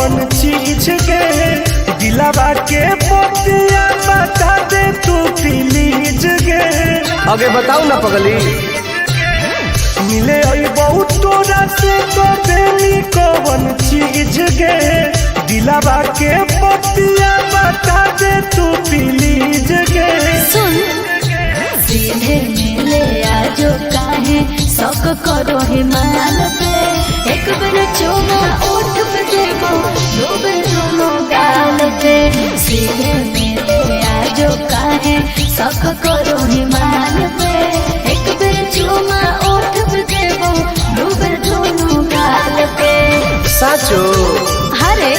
कौन चीज गे दिलावा के बतिया बता दे तू प्लीज गे। आगे बताऊ ना पगली। मिले आई बहुत तोरा से तो बेली कौन चीज गे दिलावा के बतिया बता दे तू प्लीज गे। सुन सीधे मिले आजो काहे शौक करो हिमाल पे एक बार चुमा ओठ पे देबो दो बार दोनों गाल पे। सीधे मिले आजो काहे शौक करो हिमाल पे एक बार चुमा ओठ पे देबो दो बार दोनों गाल पे। साचो हरे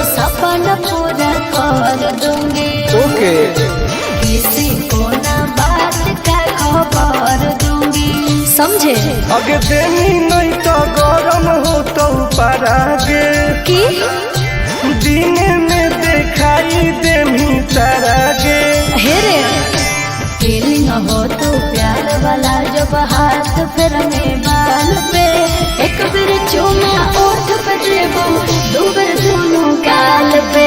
सपना पूरा कर दूंगी। ओके किसी को ना बात का खबर दूंगी समझे। अगे देनी नहीं तो गरम हो तो परागे कि दिन में दिखाई देमी तारागे। हेरे फीलिंग हो तो प्यार वाला जब हाथ फिर में बाल पे एक बार चुमा ओठ पे देबो दो बार दोनों गाल पे।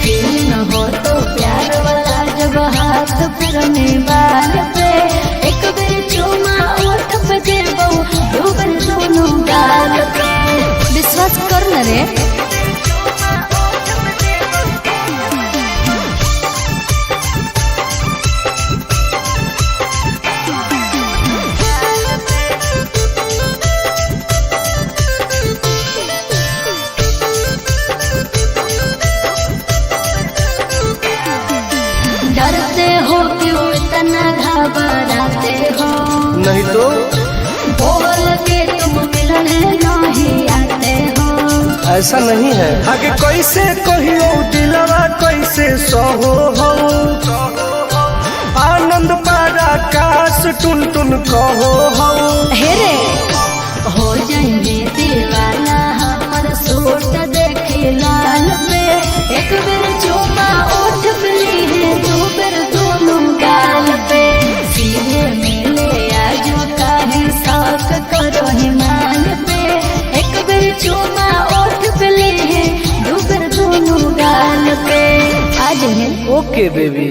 फीलिंग हो तो प्यार वाला जब हाथ फिर में बाल पे एक बार चुमा ओठ पे देबो दो बार दोनों गाल पे। विश्वास कर न रे। डरते हो क्यों इतना घबराते हो। नहीं तो बोल के तुम मिलने नहीं आते हो। ऐसा नहीं है। आगे कैसे कहियो दिलवा कैसे सहो हो आनंद पारा काश टुन टुन कहो हो। हेरे हो जाएंगे दीवाना हमर सूट देखे लाल पे एक बार चुमा ओठ पे ली दो बार दोनों गाल पे। सीधे मिले आजो काहे शौक करो हिमाल पे एक बार चुमा ओठ पे ली दो बार दोनों गाल पे। आज है ओके बेबी।